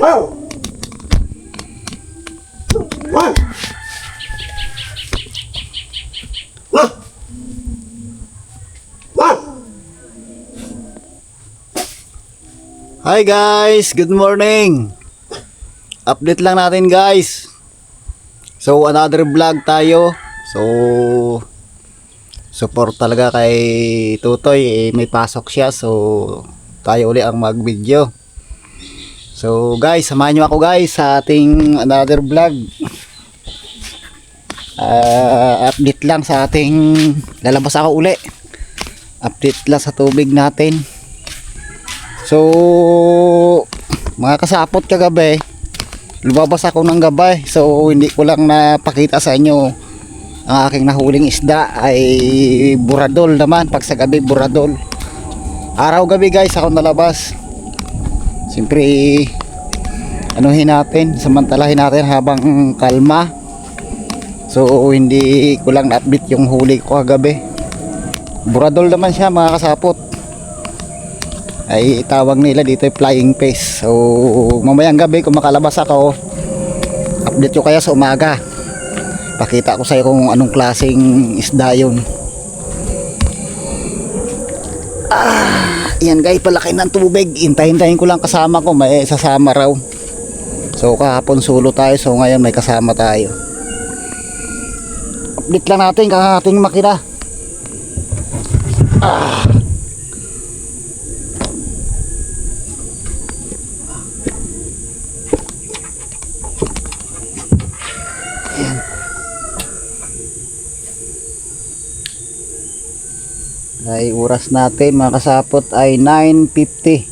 Hi guys, good morning. Update lang natin guys. So another vlog tayo. So support talaga kay Tutoy, may pasok siya. So tayo uli ang mag-video. So guys, samahan nyo ako guys sa ating another vlog. Update lang sa ating lalabas ako uli. Update lang sa tubig natin. So mga kasapot kagabi, lumabas ako ng gabay. So hindi ko lang napakita sa inyo ang aking nahuling isda ay buradol naman. Pag sa gabi buradol, araw gabi guys ako nalabas. Siyempre anuhin natin, samantalahin natin habang kalma. So hindi ko lang na-update yung huli ko kagabi. Buradol naman siya mga kasapot. Ay tawag nila dito ay flying fish. So mamayang gabi kung makalabas ako, update ko kaya sa umaga. Pakita ko sa iyo kung anong klaseng isda yun. Yan guys, palaki ng tubig. Hintayin ko lang kasama ko, may sasama raw. So kahapon solo tayo, so ngayon may kasama tayo. Update lang natin kang ating makina. Ay oras natin mga kasapot ay 9:50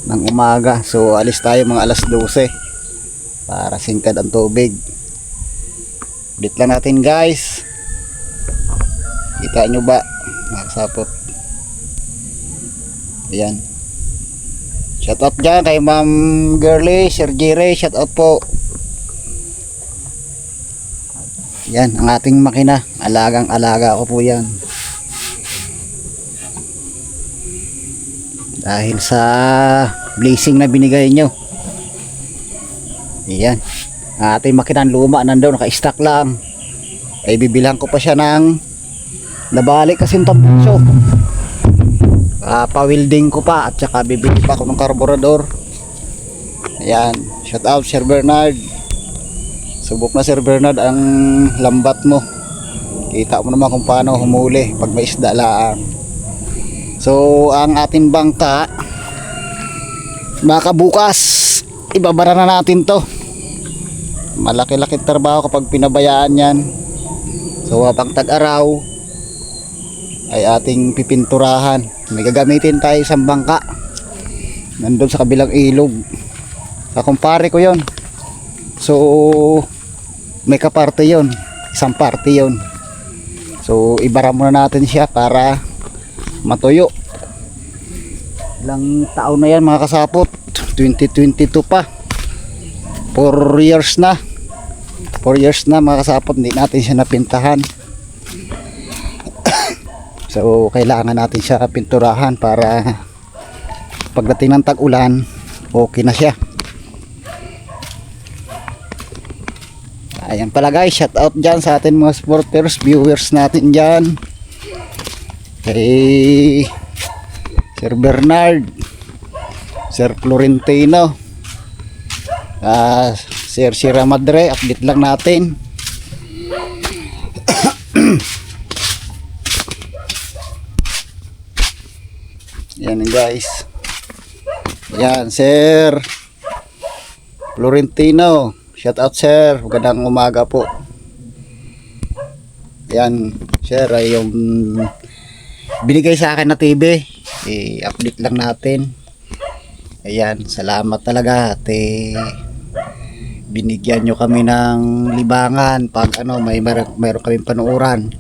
ng umaga. So alis tayo mga alas 12 para singkad ang tubig. Ulit lang natin guys. Kita nyo ba mga kasapot? Ayan. Shout out dyan kay Ma'am Girly, Sir Jire, shout out po. Yan ang ating makina. Alagang alaga ko po yan. Dahil sa blessing na binigay nyo. Ayan. Ating makinang luma nandoon, naka-stack lang. Ay bibilang ko pa siya ng nabalik kasi yung tampusyo. Pa-welding ko pa at saka bibili pa ako ng karburador. Ayan. Shout out Sir Bernard. Subok na Sir Bernard ang lambat mo. Kita mo naman kung paano humuli pag may isda lang. So ang ating bangka baka bukas ibabara na natin to. Malaki-laki trabaho kapag pinabayaan yan. So habang tag-araw ay ating pipinturahan. May gagamitin tayo isang bangka nandun sa kabilang ilog. Kakumpare ko yon. So may kaparte yon, isang parte yon. So ibara muna natin siya para matuyo. Ilang taon na yan mga kasapot, 2022 pa, 4 years na mga kasapot, hindi natin siya napintahan. So kailangan natin siya pinturahan para pagdating ng tag-ulan okay na siya. Ayan pala guys, shout out dyan sa atin mga supporters, viewers natin dyan. Kay Sir Bernard, Sir Florentino, Sir Sierra Madre, update lang natin. Yan guys. Yan Sir Florentino, shout out sir, magandang umaga po. Yan sir ay yung binigay sa akin na TV, i-update lang natin. Ayan, salamat talaga at binigyan nyo kami ng libangan pag ano mayroon kaming panuuran.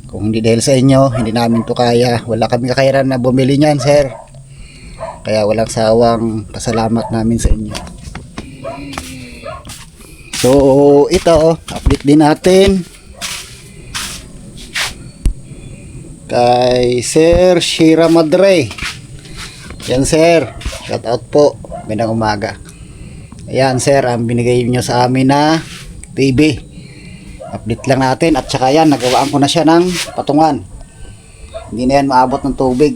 Kung hindi dahil sa inyo, hindi namin to kaya. Wala kaming kakayanan na bumili niyan sir. Kaya walang sawang pasalamat namin sa inyo. So ito, update din natin kay Sir Sierra Madre. Yan sir, shout out po. Magandang umaga. Ayan sir, ang binigay nyo sa amin na TV. Update lang natin at saka yan, nagawaan ko na siya ng patungan. Hindi na yan maabot ng tubig.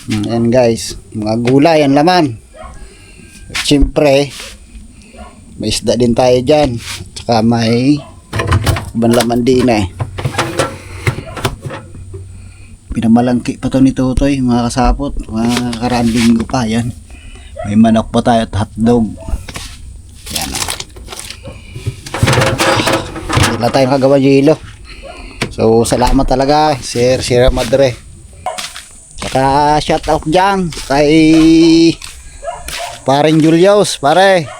Ayan guys, mga gulay ang laman. At syempre, may isda din tayo dyan. At saka may ibang laman din eh. Pinamalangki pa to ni Tutoy, mga kasapot. Mga karaan linggo pa yan. May manok pa tayo at hotdog. Yan o. Hindi na tayo nakagawa Gilo. So salamat talaga Sir Sierra Madre. Saka shout out dyan kay Paring Julius. Pare,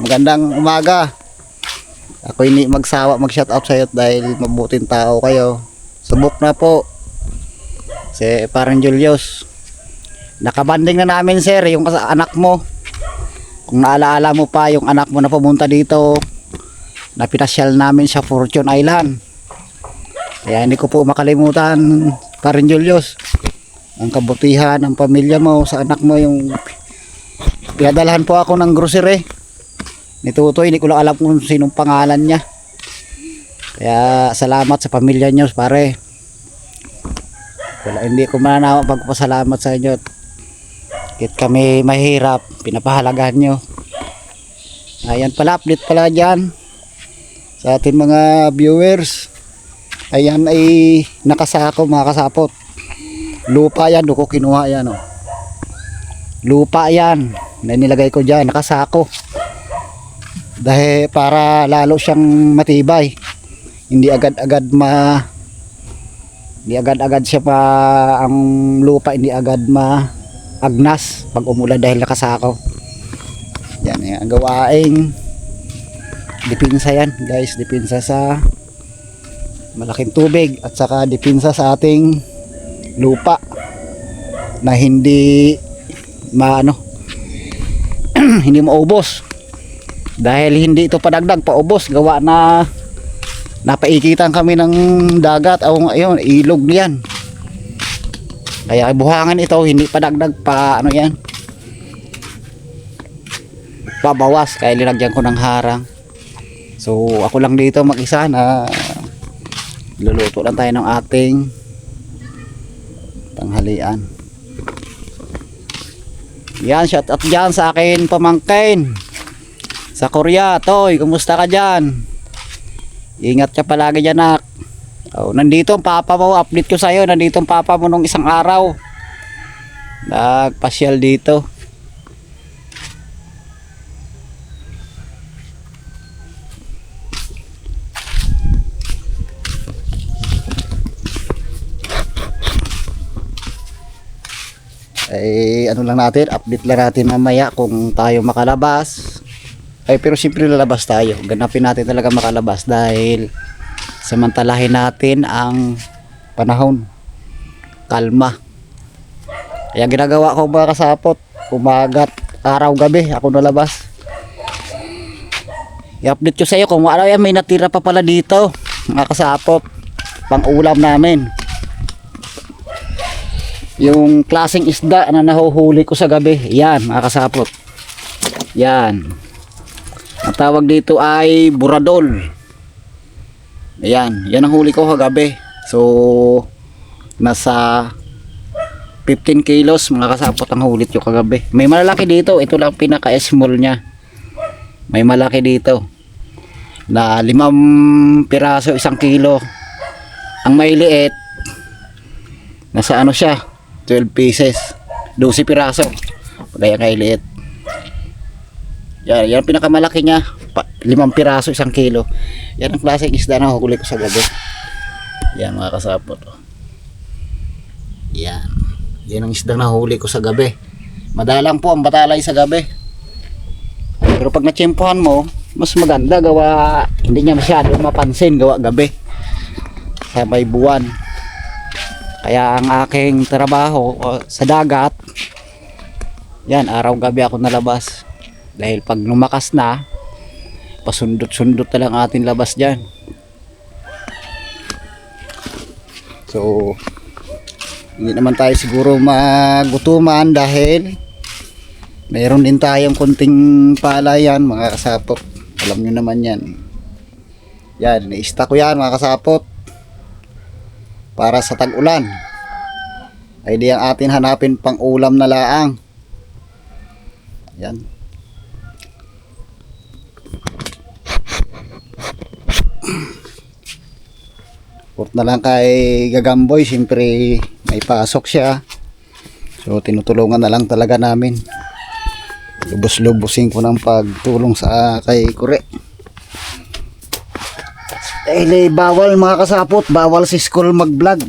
magandang umaga. Ako hindi magsawa mag shout out sa'yo dahil mabuting tao kayo. Subok na po si Paring Julius. Nakabanding na namin sir yung anak mo. Kung naalaala mo pa yung anak mo na pumunta dito, na pinasyal namin sa Fortune Island. Kaya hindi ko po makalimutan Paring Julius ang kabutihan ng pamilya mo sa anak mo. Yung pinadalhan po ako ng grocery ni Tutoy, hindi ko lang alam kung sinong pangalan niya. Kaya salamat sa pamilya niyo pare. Wala, hindi ko mananawa pagpasalamat sa inyo. Kahit kami mahirap, pinapahalagahan nyo. Ayan pala, update pala dyan sa ating mga viewers. Ayan ay nakasako mga kasapot. Lupa yan, doon ko kinuha yan oh. Lupa yan na nilagay ko dyan, nakasako. Dahil para lalo siyang matibay. Hindi agad-agad siya pa, ang lupa hindi agad agnas pag umulan dahil nakasako. Yan ang gawaing dipinsa yan guys, dipinsa sa malaking tubig at saka dipinsa sa ating lupa na hindi hindi maubos dahil hindi ito padagdag paubos, gawa na napaikitan kami ng dagat o ayun, ilog niyan. Kaya buhangan ito, hindi pa dagdag pa yan. Pabawas, kaya linagyan ko ng harang. So ako lang dito mag-isa na luluto lang tayo ng ating tanghalian. Yan, shout out dyan sa akin pamangkin sa Korea. Toy, kumusta ka dyan? Ingat ka palagi dyan nak. Oh, nandito ang papa mo, update ko sa'yo. Nandito ang papa mo nung isang araw. Nagpasyal dito. Ay ano lang natin, update lang natin mamaya kung tayo makalabas. Ay pero siyempre lalabas tayo. Ganapin natin talaga makalabas dahil samantalahin natin ang panahon. Kalma. Kaya ginagawa ko mga kasapot, umagat, araw, gabi ako nalabas. I-update ko sa iyo kung ano yan, may natira pa pala dito mga kasapot, pang ulam namin. Yung klaseng isda na nahuhuli ko sa gabi, yan mga kasapot. Yan. Ang tawag dito ay buradol. Ayan, yan ang huli ko kagabi. So nasa 15 kilos mga kasapot ang hulit ko kagabi. May malalaki dito, ito lang pinaka-small niya. May malaki dito na 5 piraso 1 kilo. Ang may liit nasa ano siya, 12 pieces, 12 piraso. Kaya kay liit. Yan pinakamalaki niya, 5 piraso 1 kilo. Yan ang klaseng isda na huli ko sa gabi. Yan mga kasapot. Yan ang isda na huli ko sa gabi. Madalang po ang batalay sa gabi. Pero pag natsyempohan mo, mas maganda gawa, hindi niya masyadong mapansin gawa gabi. Sa may buwan. Kaya ang aking trabaho sa dagat, yan araw gabi ako nalabas. Dahil pag lumakas na, pasundot-sundot na lang ating labas dyan. So Hindi naman tayo siguro magutuman dahil mayroon din tayong konting palayan mga kasapot. Alam nyo naman yan. Yan, na-stock ko yan mga kasapot. Para sa tag-ulan. Ay di ang atin hanapin pang ulam na laang. Yan. Port na lang kay Gagamboy, siyempre may pasok siya. So tinutulungan na lang talaga namin. Lubos-lubosin ko ng pagtulong sa kay Kure. Eh bawal mga kasapot, bawal si school mag-vlog.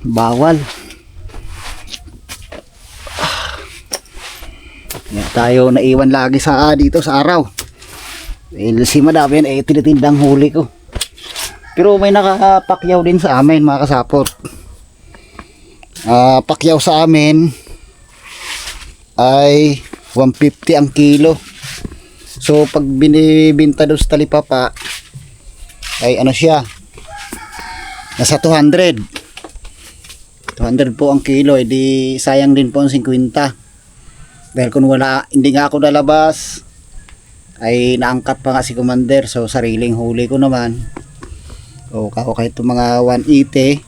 Bawal. Yan tayo naiwan lagi sa dito sa araw. Si Madam yan tinitindang huli ko. Pero may nakapakyaw din sa amin mga kasapot. Pakyaw sa amin ay 150 ang kilo. So pag binibinta doon sa talipapa ay ano siya, nasa 200 po ang kilo. Di sayang din po ang 50. Dahil kung wala, hindi nga ako nalabas, ay naangkat pa nga si Commander. So sariling huli ko naman. O kahit itong mga 180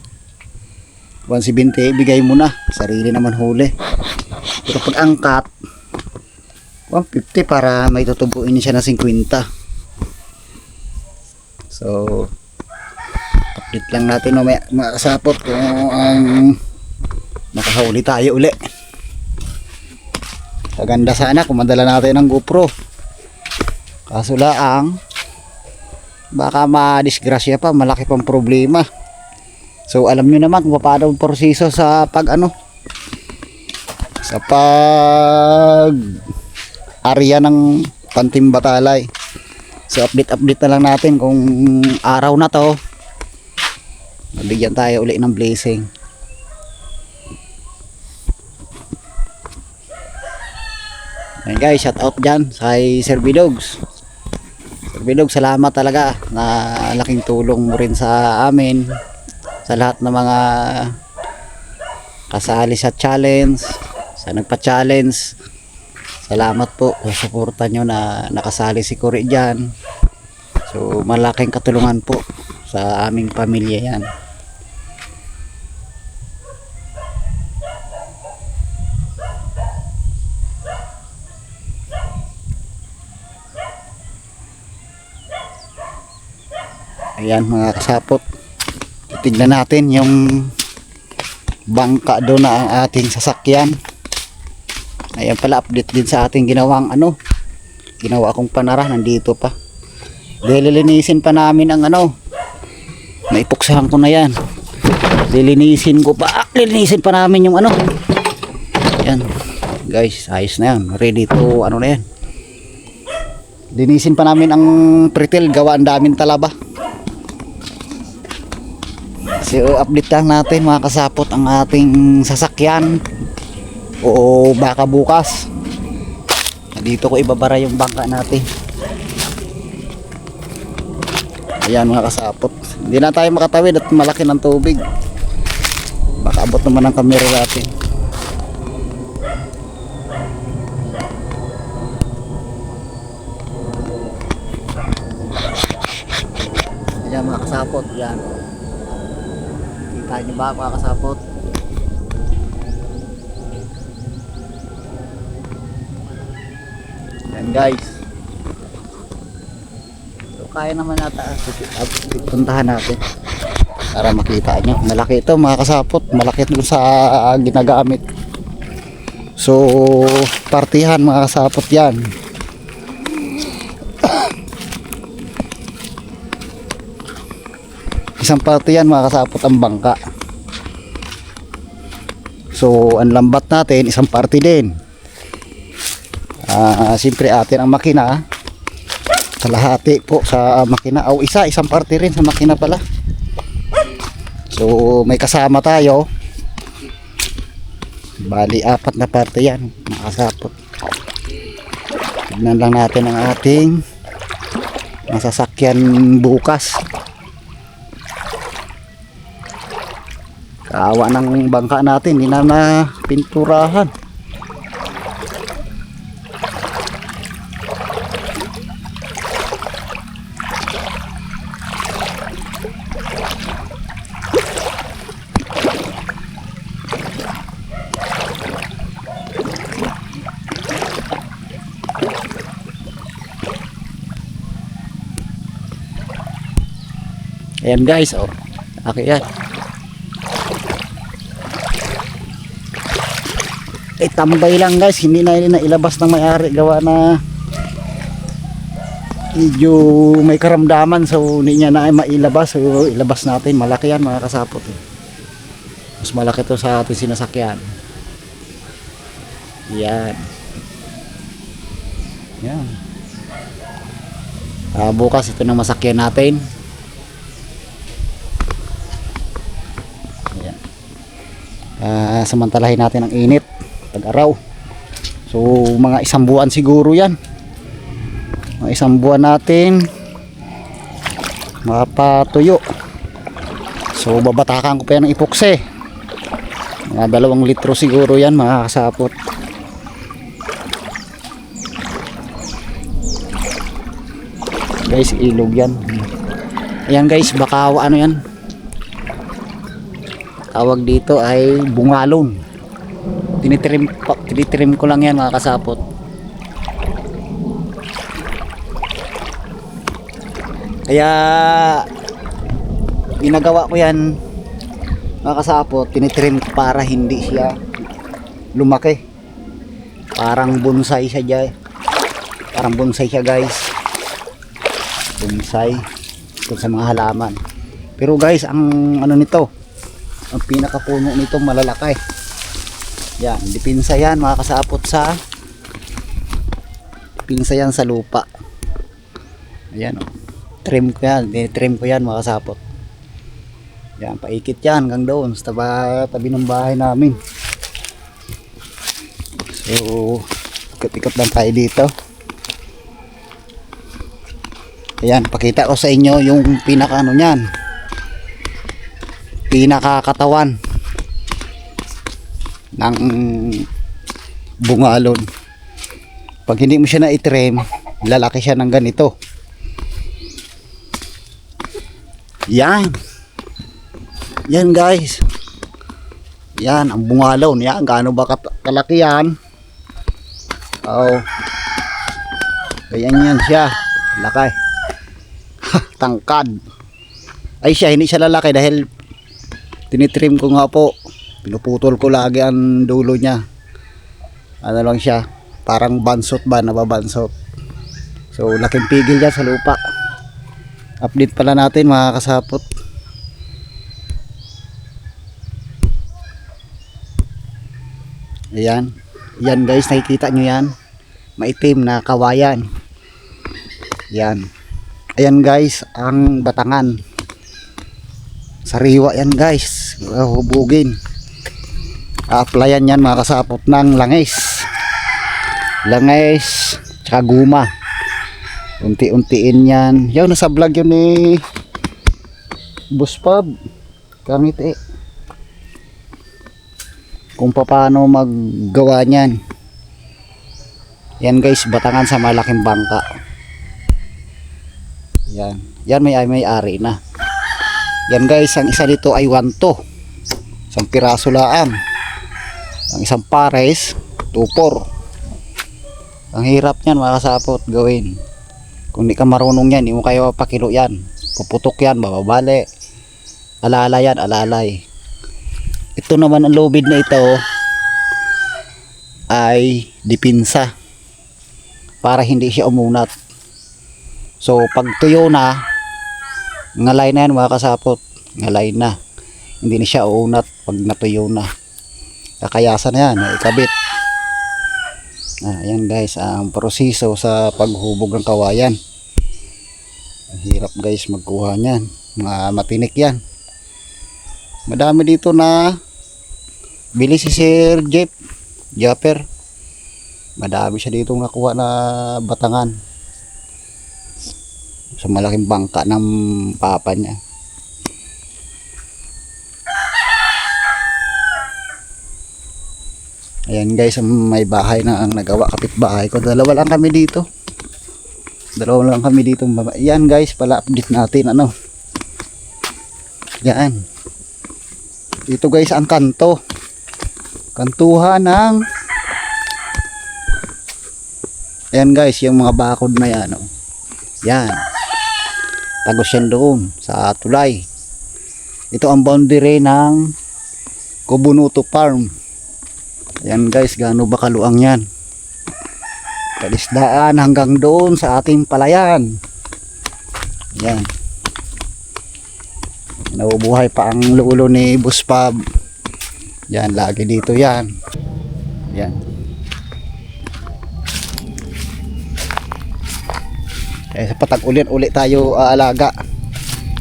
170 bigay mo na, sarili naman huli. Pero pag angkat 150 para may tutubuin siya na 50. So update lang natin mamaya mga kasapot kung ang makahuli tayo uli. Kaganda sana kung madala natin ng GoPro, kaso laang baka ma-disgrasya pa, malaki pang problema. So alam nyo naman kung paano ang proseso sa pag area ng Pantimbatalay. So update na lang natin kung araw na to mabigyan tayo uli ng blessing. Ayan guys, shout out dyan sa Sir Bidogs. Sir Bidogs, salamat talaga, na laking tulong mo rin sa amin, sa lahat ng mga kasali sa challenge, sa nagpa-challenge. Salamat po sa suporta nyo na nakasali si Kuri dyan. So malaking katulungan po sa aming pamilya yan. Ayan mga kasapot, titignan natin yung bangka doon na ang ating sasakyan. Ayan pala, update din sa ating ginawang ginawa kong panara, nandito pa. Lilinisin pa namin ang naipuksahan ko na yan. Lilinisin pa namin yung Ayan guys, ayos na yan, ready to na yan. Linisin pa namin ang pretil, gawa ang daming talaba. So update lang natin mga kasapot ang ating sasakyan, o baka bukas dito ko ibabara yung bangka natin. Ayan mga kasapot, hindi na tayo makatawid at malaki ng tubig, baka abot naman ang camera natin. Ayan mga kasapot, yan. Kita nyo ba mga kasapot? Yan guys. So kaya naman nata puntahan natin para makita nyo. Malaki ito mga kasapot, malaki ito sa ginagamit. So partihan mga kasapot yan. Isang parte yan mga kasapot ang bangka. So ang lambat natin isang parte din. Siyempre atin ang makina, kalahati po sa makina, o isang parte rin sa makina pala. So may kasama tayo, bali apat na parte yan mga kasapot. Tignan lang natin ang ating masasakyan bukas. Kaawa ng bangka natin, hindi na pinturahan. Ayan guys, oh. Okay yan. Tambay lang guys, hindi na ilabas ng may-ari, gawa na medyo may karamdaman, so hindi niya na mailabas. So ilabas natin, malaki yan mga kasapot. Mas malaki to sa ating sinasakyan. Yan. Yan. Bukas ito na masakyan natin. Samantalahin natin ang init pag-araw. So mga 1 buwan siguro yan, mga 1 buwan natin mapatuyo. So babatakan ko pa yan ng epoxy, mga 2 litro siguro yan mga kasapot. Guys, ilog yan. Ayan guys, baka ano yan, tawag dito ay bungalon. Tinitrim ko lang yan mga kasapot. Kaya ginagawa ko yan mga kasapot, tinitrim para hindi siya lumaki. Parang bonsai siya dyan. Parang bonsai siya guys. Bonsai ito sa mga halaman. Pero guys, ang ano nito, ang pinakapuno nito malalaki. Yan, dipinsa yan mga kasapot sa pinsa yan sa lupa. Ayan o. Trim ko yan, trim ko yan mga kasapot. Yan, paikit yan hanggang doon sa tabi ng bahay namin. So, ikot-ikot lang tayo dito. Ayan, pakita ko sa inyo yung pinaka ano nyan, pinakakatawan ng bungalon. Pag hindi mo siya na-trim, lalaki siya ng ganito. Yan. Yan guys. Yan ang bungalon. Yan, gaano ba kalaki yan? Oh. Ganyan yan siya. Laki. Tangkad. Ay siya, hindi siya lalaki dahil tinitrim ko nga po. Pinuputol ko lagi ang dulo niya. Ano lang siya, parang bansot ba, nababansot. So laking pigil yan sa lupa. Update pala natin mga kasapot. Ayan. Yan guys, nakikita nyo yan, maitim na kawayan. Yan. Ayan guys, ang batangan. Sariwa yan guys, hubugin. A-applyan yan mga kasapot ng langis. Langis tsaka guma. Unti-untiin yan. Yan, nasa vlog yun ni Boss Pab Kangiti, kung paano maggawa niyan. Yan guys, batangan sa malaking bangka. Yan. Yan may-ari na. Yan guys, ang isa dito ay 1 to. Isang piraso lang. Ang isang pares 2-4. Ang hirap niyan mga kasapot gawin. Kung di ka marunong yan, hindi mo kayo pakilo yan. Puputok yan, bababali. Alalay yan, alalay. Ito naman ang lubid na ito ay dipinsa para hindi siya umunat. So pag tuyo na, ngalay na yan mga kasapot, ngalay na, hindi na siya uunat pag natuyo na. Kakayasan na yan, ikabit. Ayan guys, ang proseso sa paghubog ng kawayan. Ang hirap guys magkuha niyan, matinik yan. Madami dito na bili si Sir Japper. Madami siya dito nakuha na batangan sa malaking bangka ng papa niya. Ayan guys, may bahay na ang nagawa, kapitbahay ko. Dalawa lang kami dito. Ayan guys, pala update natin ano. Yan. Dito guys ang kanto. Kantuhan ng ayan guys, yung mga bakod na yan. Oh. Yan. Tagos yan doon sa tulay. Ito ang boundary ng Kubunuto Farm. Ayan guys, gaano ba kaluang yan. Kalisdaan hanggang doon sa ating palayan. Yan. Nabubuhay pa ang lulo ni Boss Pab. Yan, lagi dito yan. Yan. Sa patag-ulit tayo aalaga.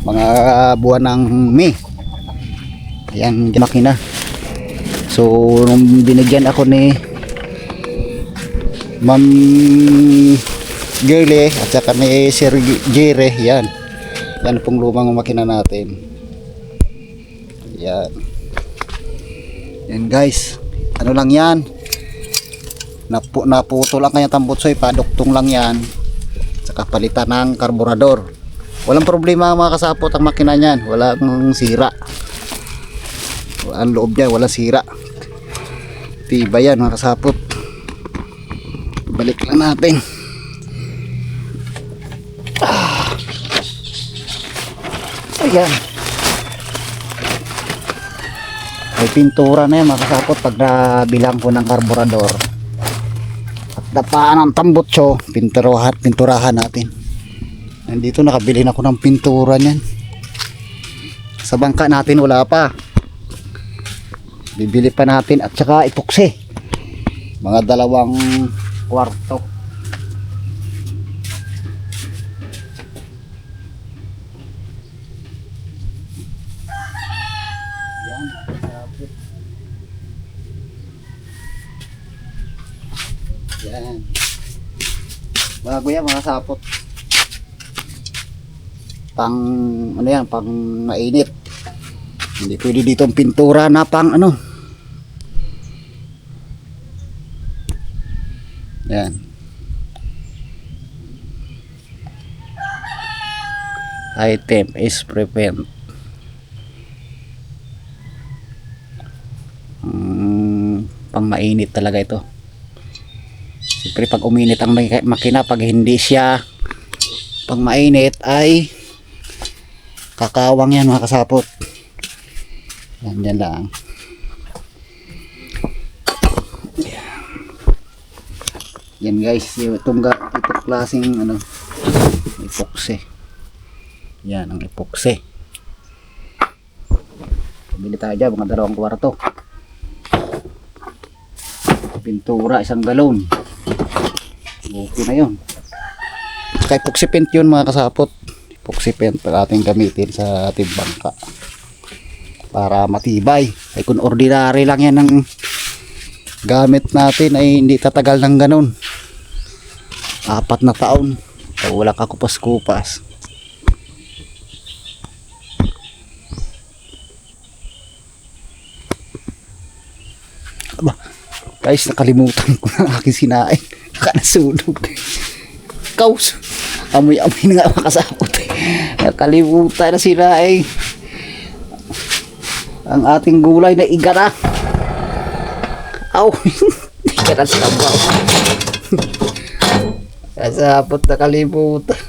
Mga buwan ng May. Yan, makina. So, nung binigyan ako ni Ma'am Girlie at saka ni Sir Jere, yan. Yan pong lumang makina natin. Yan. Yan guys. Ano lang yan? Naputo lang kanya tambutsoy, paduktong lang yan. Saka palitan ng karburador. Walang problema mga kasapot ang makina niyan. Walang sira. Ang loob niya, walang sira. Tiba yan mga kasapot. Balik lang natin. Ayan. May pintura na yan mga kasapot pag nabilang ko ng karburador. At dapaan ang tambutso, pinturahan natin. Nandito nakabili na ako ng pintura niyan. Sa bangka natin wala pa. Bibili pa natin at saka epoxy. Mga 2 kwarto. Yan. Yan. Bago yan mga sapot. Pang ano yan, pang mainit. Hindi pwede dito ang pintura na pang ano. Yan. High temp is prevent. Pang mainit talaga ito. Siyempre pag uminit ang makina, pag hindi siya pang mainit ay kakawang yan mga kasapot. Yan lang. Yan guys, itong klaseng ano, epoxy. Yan ang epoxy. Bili tayo dyan, mga 2 kwarto. Pintura 1 galon. Okay na yun. Saka epoxy paint yun mga kasapot. Epoxy paint para ating gamitin sa ating bangka. Para matibay. Ay kung ordinary lang yan ng gamit natin ay hindi tatagal ng ganun. 4 na taon. So, wala ka kupas-kupas. Aba, guys, nakalimutan ko na aking sinain. Nakanasunog. Kaus. Amoy-amoy na nga makasapot. Nakalimutan na sinain. Ang ating gulay na igara. Aw, igara sa sabaw. Kasapot na kalimutan.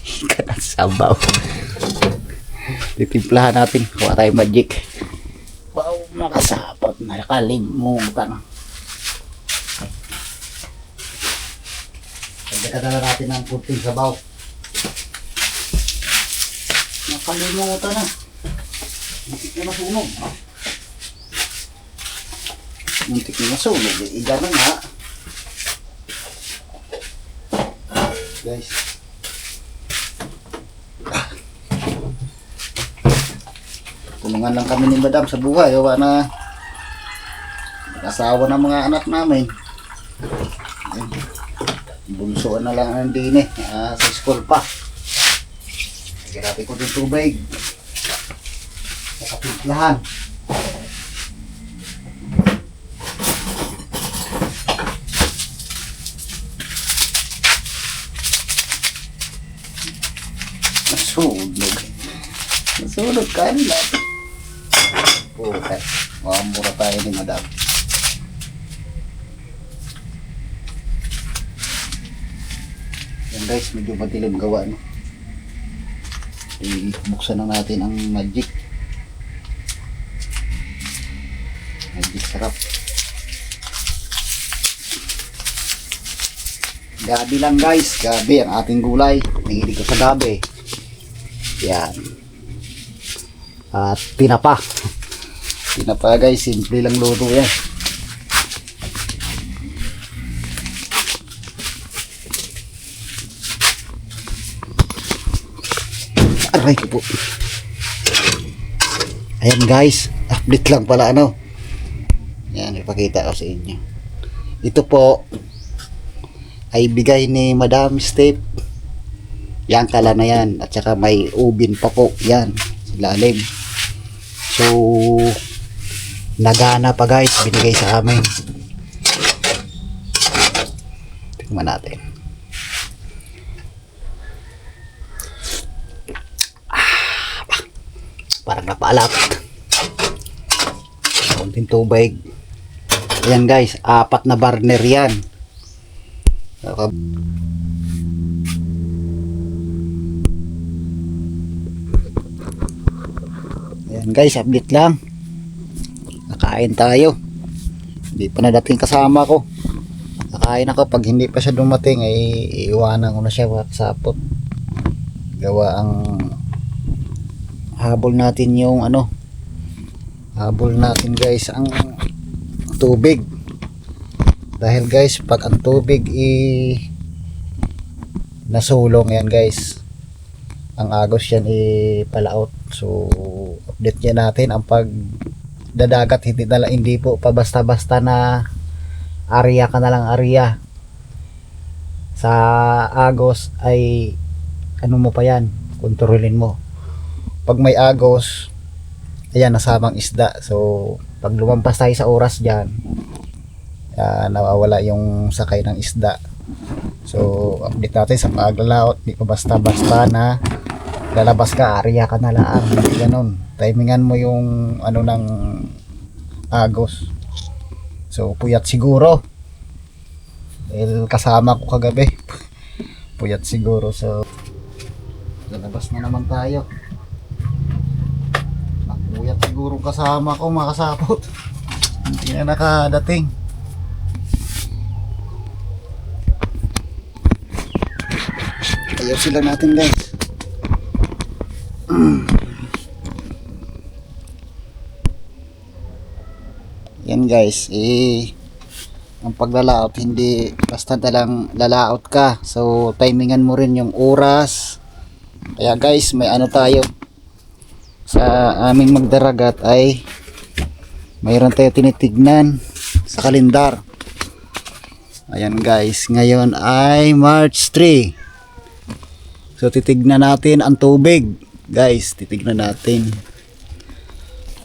Igara sa sabaw. Titimplahan natin. Kuha tayo magic. Wow, nakasapot na kalimutan. Pagkakadala natin ng kunting sabaw. Nakalimutan na. Muntik na masunog. Muntik na masunog. Iga na nga. Guys. Tulungan lang kami ni Madam sa buhay. Yawa na asawa ng mga anak namin. Bunsoan na lang ang dini. Sa school pa. Lagyan natin ko ng tubig. Sa kapitlahan. Sunod ka nila. Okay. Mura tayo ni madam. Yan guys, medyo madilim gawa, no? Buksan na natin ang magic. Magic sarap. Gabi lang guys, gabi ang ating gulay. Nahilig ko sa gabi. Yan. At tinapa. Tinapa guys, simple lang luto yan. Aray ko po. Ayan guys, update lang pala ano. Yan, ipakita ko sa inyo. Ito po ay bigay ni Madam Step. Yan kala na yan. At saka may ubin pa po. Yan, sa lalim. So, nagana pa guys, binigay sa amin. Tingnan natin. Parang napaalap. Konting tubig. Ayan guys, 4 na burner yan. Ayan guys, update lang. Nakain tayo. Hindi pa nadating kasama ko. Nakain ako. Pag hindi pa siya dumating ay iiwanan ko na siya sapot. Gawa ang habol natin yung ano, habol natin guys ang tubig. Dahil guys, pag ang tubig nasulong yan guys, ang agos yan palaot. So update niya natin ang pagdadagat. Hindi po pa basta-basta na area ka na lang area. Sa agos ay ano mo pa yan, kontrolin mo. Pag may agos, ayan, nasamang isda. So pag lumampas tayo sa oras dyan, nawawala yung sakay ng isda. So update natin sa paglalaot. Di pa basta-basta na lalabas ka, area ka na lang. Hindi ganun. Timingan mo yung ano ng agos. So puyat siguro. Dahil kasama ko kagabi. Puyat siguro. So lalabas na naman tayo. Puyat siguro kasama ko, makasapot. Hindi na nakadating. Ayaw sila natin guys. Yan guys, ang paglalaot hindi basta lang lalaot ka. So timingan mo rin yung oras. Kaya guys, may ano tayo sa aming magdaragat ay mayroon tayo tinitignan sa kalendar. Ayan guys, ngayon ay March 3. So titignan natin ang tubig guys, titignan natin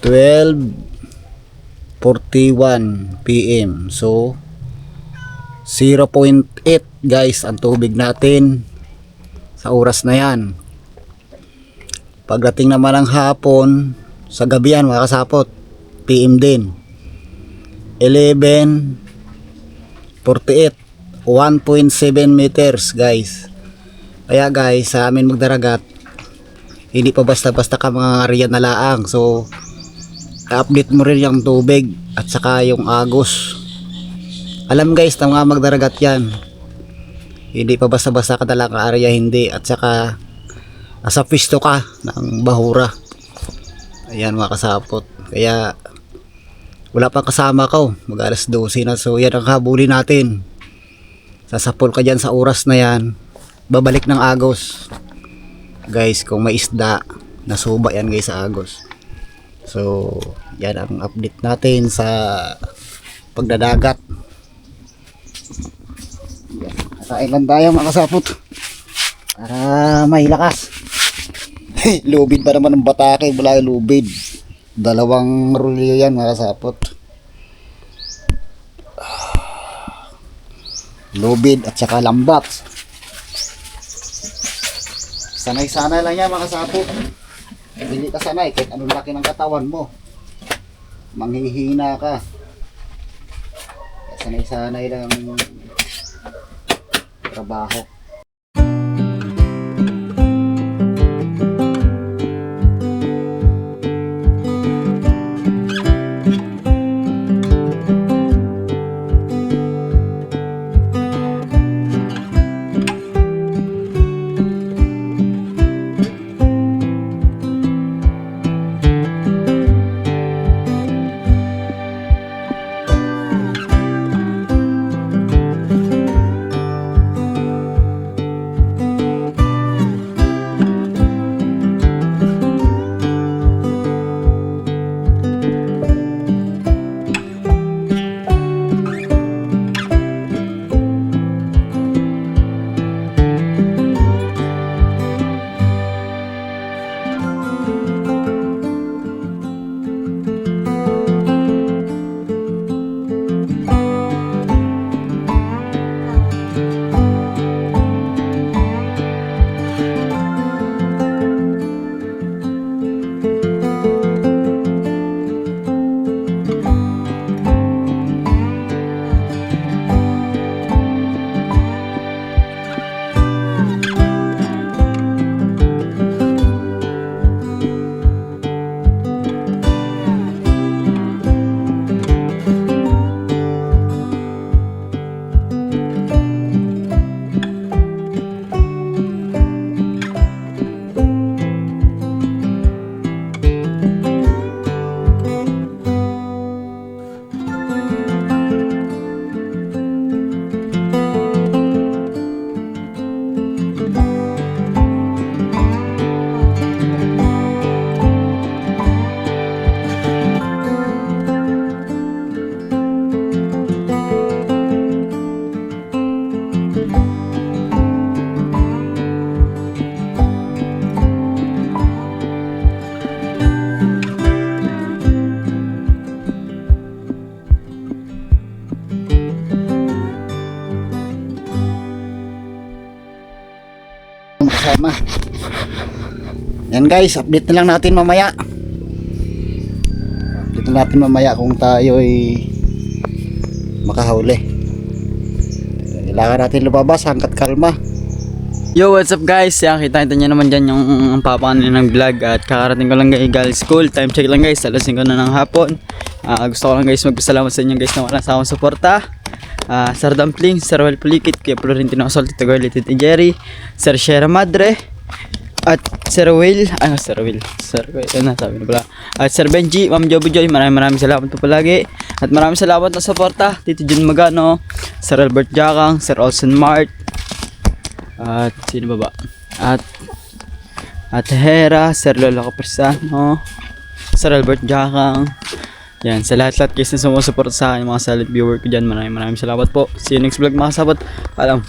12:41 PM. So 0.8 guys ang tubig natin sa oras na yan. Pagdating naman ng hapon, sa gabi yan mga kasapot, PM din, 11:48, 1.7 meters guys. Kaya guys, sa amin magdaragat, hindi pa basta-basta ka mga area na laang. So update mo rin yung tubig at saka yung agos. Alam guys, na mga magdaragat yan, hindi pa basta-basta ka na lang area, hindi. At saka nasa pisto ka ng bahura. Ayan mga kasapot. Kaya wala pang kasama ko, mag alas 12 na. So yan ang habulin natin. Sasapol ka dyan sa oras na yan, babalik ng agos guys. Kung may isda, nasuba yan guys sa agos. So yan ang update natin sa pagdadagat. Kain lang tayo mga kasapot para may lakas. Lubid pa naman ng batake, wala yung lubid. 2 rolyo yan mga kasapot. Lubid at saka lambat. Sanay-sanay lang yan mga kasapot. Hindi ka sanay kahit anong laki ng katawan mo. Manghihina ka. Kaya sanay-sanay lang trabaho. Kasama. Yan guys, update na lang natin mamaya. Update na natin mamaya kung tayo ay makahuli. Kailangan natin lumabas hanggat kalma. Yo, what's up guys? Yan, kita-kita nyo naman dyan yung papaano ng vlog. At kakarating ko lang guys galing school. Time check lang guys, alas 5 na ng hapon. Gusto ko lang guys magpasalamat sa inyo guys na wala sa akong suporta. Sir Dumpling, Sir Well Pulikit, Kuya Florentino Asol, Tito Girl, Tito Jerry, Sir Sierra Madre, at Sir Will, Sir Will, ano sabi na pala, at Sir Benji, Ma'am Jobo Joy, maraming salamat po palagi, at maraming salamat na suporta, Tito Jun Magano, Sir Albert Jakang, Sir Olsen Mart, at sino ba ba, at Hera, Sir Lolo Capresano, Sir Albert Jakang. Yan, sa lahat-lahat guys na sumusuporta sa akin, mga solid viewer ko dyan, maraming salamat po. See you next vlog mga sabot. Alam.